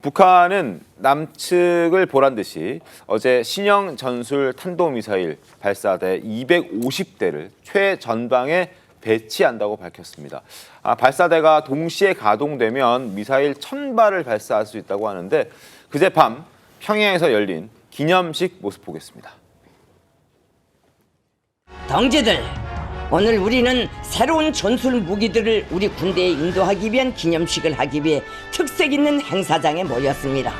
북한은 남측을 보란 듯이 어제 신형 전술 탄도미사일 발사대 250대를 최전방에 배치한다고 밝혔습니다. 발사대가 동시에 가동되면 미사일 1000발을 발사할 수 있다고 하는데 그제밤 평양에서 열린 기념식 모습 보겠습니다. 동지들, 오늘 우리는 새로운 전술 무기들을 우리 군대에 인도하기 위한 기념식을 하기 위해 특색 있는 행사장에 모였습니다.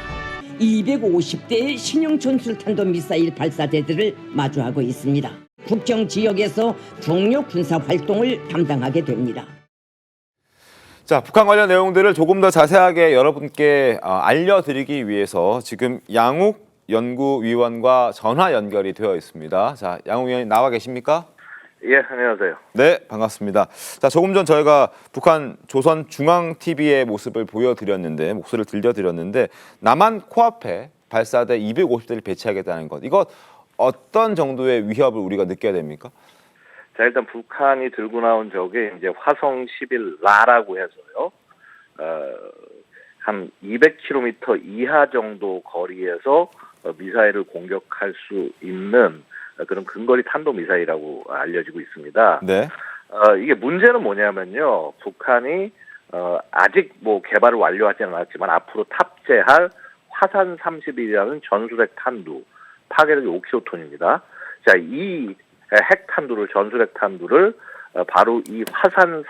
250대의 신형 전술 탄도미사일 발사대들을 마주하고 있습니다. 국경 지역에서 중요 군사 활동을 담당하게 됩니다. 자, 북한 관련 내용들을 조금 더 자세하게 여러분께 알려드리기 위해서 지금 양욱 연구위원과 전화 연결이 되어 있습니다. 자, 양욱 위원님 나와 계십니까? 예, 안녕하세요. 네, 반갑습니다. 자, 조금 전 저희가 북한 조선중앙TV의 모습을 보여드렸는데, 목소리를 들려드렸는데 남한 코앞에 발사대 250대를 배치하겠다는 것. 이거 어떤 정도의 위협을 우리가 느껴야 됩니까? 자, 일단 북한이 들고 나온 적이 이제 화성 11라라고 해서요. 한 200km 이하 정도 거리에서 미사일을 공격할 수 있는 그런 근거리 탄도 미사일이라고 알려지고 있습니다. 네. 이게 문제는 뭐냐면요. 북한이 아직 뭐 개발을 완료하지는 않았지만 앞으로 탑재할 화산 30이라는 전술핵 탄두 파괴력이 5킬로톤입니다. 자, 이 핵탄두를 전술핵 탄두를 바로 이 화성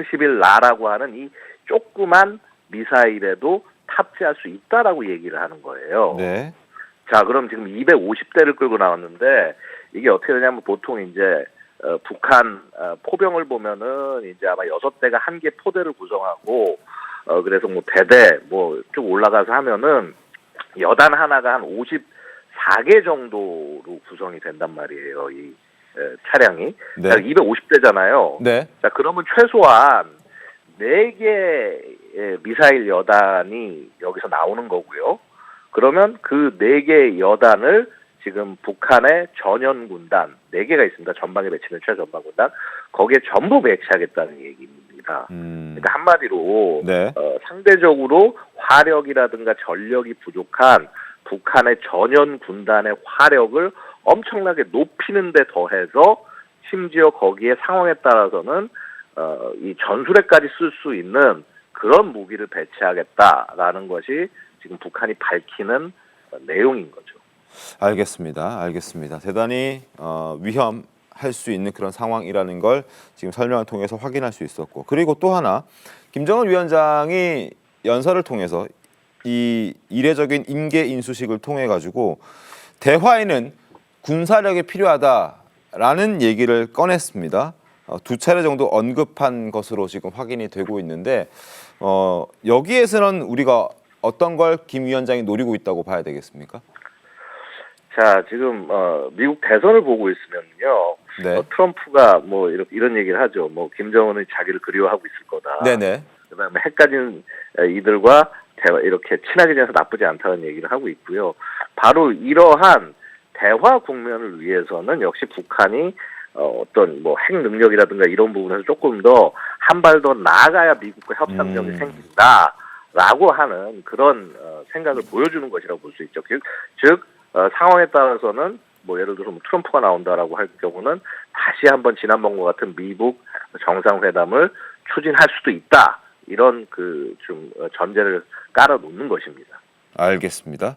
11라라고 하는 이 조그만 미사일에도 탑재할 수 있다라고 얘기를 하는 거예요. 네. 자, 그럼 지금 250대를 끌고 나왔는데 이게 어떻게 되냐면 보통 이제 북한 포병을 보면은 이제 아마 6대가 한 개 포대를 구성하고 그래서 뭐 대대 뭐 쭉 올라가서 하면은 여단 하나가 한 54개 정도로 구성이 된단 말이에요. 이 차량이. 네. 자, 250대잖아요. 네. 자, 그러면 최소한 4개의 미사일 여단이 여기서 나오는 거고요. 그러면 그 4개 여단을 지금 북한의 전연군단 4개가 있습니다. 전방에 배치된 최전방군단 거기에 전부 배치하겠다는 얘기입니다. 그러니까 한마디로 네. 상대적으로 화력이라든가 전력이 부족한 북한의 전연군단의 화력을 엄청나게 높이는 데 더해서 심지어 거기에 상황에 따라서는 이 전술핵까지 쓸 수 있는 그런 무기를 배치하겠다라는 것이 지금 북한이 밝히는 내용인 거죠. 알겠습니다. 알겠습니다. 대단히 위험할 수 있는 그런 상황이라는 걸 지금 설명을 통해서 확인할 수 있었고, 그리고 또 하나 김정은 위원장이 연설을 통해서 이 이례적인 임계 인수식을 통해 가지고 대화에는 군사력이 필요하다라는 얘기를 꺼냈습니다. 2차례 정도 언급한 것으로 지금 확인이 되고 있는데 여기에서는 우리가 어떤 걸 김 위원장이 노리고 있다고 봐야 되겠습니까? 자, 지금 미국 대선을 보고 있으면요. 네. 트럼프가 뭐 이런 얘기를 하죠. 뭐 김정은이 자기를 그리워하고 있을 거다. 네네. 그다음에 핵 가진 이들과 이렇게 친하게 지내서 나쁘지 않다는 얘기를 하고 있고요. 바로 이러한 대화 국면을 위해서는 역시 북한이 어떤 뭐 핵 능력이라든가 이런 부분에서 조금 더 한 발 더 나아가야 미국과 협상력이 생긴다라고 하는 그런 생각을 보여주는 것이라고 볼 수 있죠. 즉 상황에 따라서는 뭐 예를 들어서 트럼프가 나온다라고 할 경우는 다시 한번 지난번과 같은 미국 정상회담을 추진할 수도 있다. 이런 좀 전제를 깔아놓는 것입니다. 알겠습니다.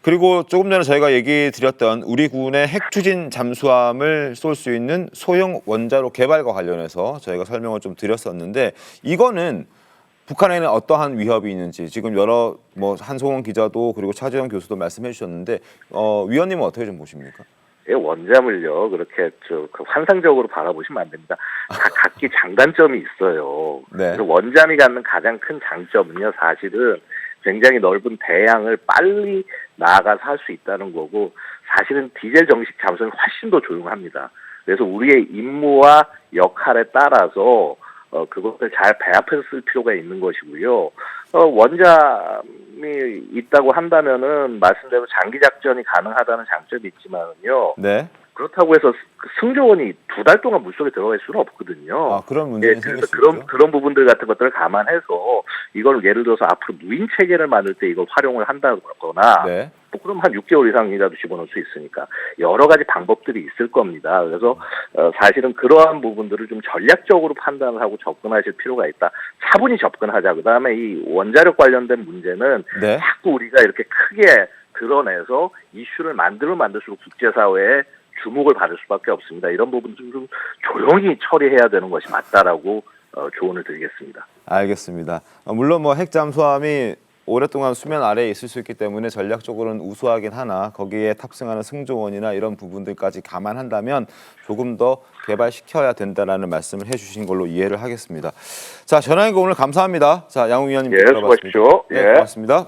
그리고 조금 전에 저희가 얘기 드렸던 우리 군의 핵 추진 잠수함을 쏠 수 있는 소형 원자로 개발과 관련해서 저희가 설명을 좀 드렸었는데 이거는 북한에는 어떠한 위협이 있는지 지금 여러 한송원 기자도 그리고 차재영 교수도 말씀해 주셨는데 위원님은 어떻게 좀 보십니까? 원잠을요 그렇게 환상적으로 바라보시면 안 됩니다. 각기 장단점이 있어요. 네. 그래서 원잠이 갖는 가장 큰 장점은요 사실은 굉장히 넓은 대양을 빨리 나아가서 할 수 있다는 거고 사실은 디젤 정식 잠수함이 훨씬 더 조용합니다. 그래서 우리의 임무와 역할에 따라서 그것을 잘 배합해서 쓸 필요가 있는 것이고요. 원잠이 있다고 한다면은 말씀대로 장기 작전이 가능하다는 장점이 있지만요. 네. 그렇다고 해서 그 승조원이 2달 동안 물속에 들어갈 수는 없거든요. 아, 그런 문제는 생길 그래서 수 있죠. 그런 부분들 같은 것들을 감안해서 이걸 예를 들어서 앞으로 무인 체계를 만들 때 이걸 활용을 한다거나 네. 뭐 그럼 한 6개월 이상이라도 집어넣을 수 있으니까 여러 가지 방법들이 있을 겁니다. 그래서 사실은 그러한 부분들을 좀 전략적으로 판단을 하고 접근하실 필요가 있다. 차분히 접근하자. 그다음에 이 원자력 관련된 문제는 네. 자꾸 우리가 이렇게 크게 드러내서 이슈를 만들면 만들수록 국제사회에 주목을 받을 수밖에 없습니다. 이런 부분들을 좀 조용히 처리해야 되는 것이 맞다라고 조언을 드리겠습니다. 알겠습니다. 물론 뭐 핵 잠수함이 오랫동안 수면 아래에 있을 수 있기 때문에 전략적으로는 우수하긴 하나 거기에 탑승하는 승조원이나 이런 부분들까지 감안한다면 조금 더 개발시켜야 된다라는 말씀을 해주신 걸로 이해를 하겠습니다. 자, 전화 연결 오늘 감사합니다. 자, 양웅 위원님 수고하십시오. 네, 고맙습니다.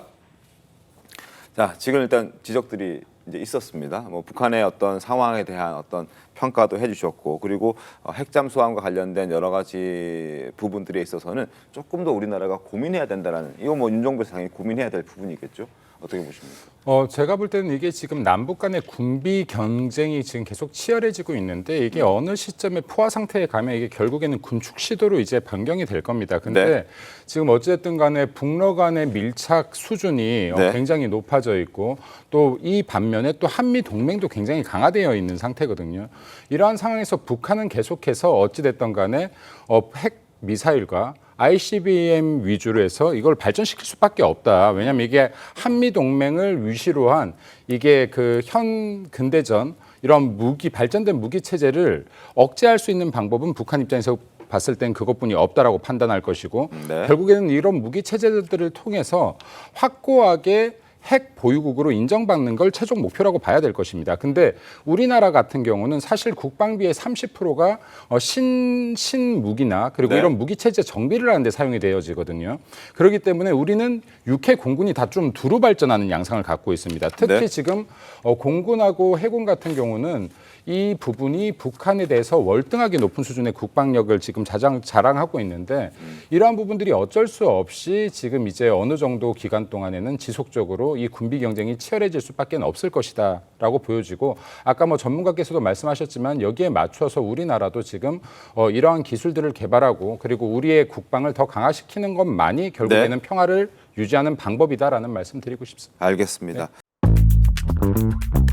자, 지금 일단 지적들이 이제 있었습니다. 뭐 북한의 어떤 상황에 대한 어떤 평가도 해주셨고, 그리고 핵 잠수함과 관련된 여러 가지 부분들에 있어서는 조금 더 우리나라가 고민해야 된다라는, 이거 뭐 윤정부에서 당연히 고민해야 될 부분이겠죠. 어떻게 보십니까? 제가 볼 때는 이게 지금 남북 간의 군비 경쟁이 지금 계속 치열해지고 있는데 이게 어느 시점에 포화 상태에 가면 이게 결국에는 군축 시도로 이제 변경이 될 겁니다. 근데 네. 지금 어쨌든 간에 북러 간의 밀착 수준이 네. 굉장히 높아져 있고 또 이 반면에 또 한미 동맹도 굉장히 강화되어 있는 상태거든요. 이러한 상황에서 북한은 계속해서 어찌됐든 간에 핵 미사일과 ICBM 위주로 해서 이걸 발전시킬 수밖에 없다. 왜냐하면 이게 한미 동맹을 위시로 한 이게 그 현 근대전 이런 발전된 무기 체제를 억제할 수 있는 방법은 북한 입장에서 봤을 땐 그것뿐이 없다라고 판단할 것이고 네. 결국에는 이런 무기 체제들을 통해서 확고하게 핵 보유국으로 인정받는 걸 최종 목표라고 봐야 될 것입니다. 근데 우리나라 같은 경우는 사실 국방비의 30%가 신무기나 그리고 네. 이런 무기 체제 정비를 하는 데 사용이 되어지거든요. 그렇기 때문에 우리는 육해 공군이 다 좀 두루 발전하는 양상을 갖고 있습니다. 특히 네. 지금 공군하고 해군 같은 경우는 이 부분이 북한에 대해서 월등하게 높은 수준의 국방력을 지금 자랑하고 있는데 이러한 부분들이 어쩔 수 없이 지금 이제 어느 정도 기간 동안에는 지속적으로 이 군비 경쟁이 치열해질 수밖에 없을 것이다라고 보여지고 아까 뭐 전문가께서도 말씀하셨지만 여기에 맞춰서 우리나라도 지금 이러한 기술들을 개발하고 그리고 우리의 국방을 더 강화시키는 것만이 결국에는 평화를 유지하는 방법이다라는 말씀 드리고 싶습니다. 알겠습니다. 네.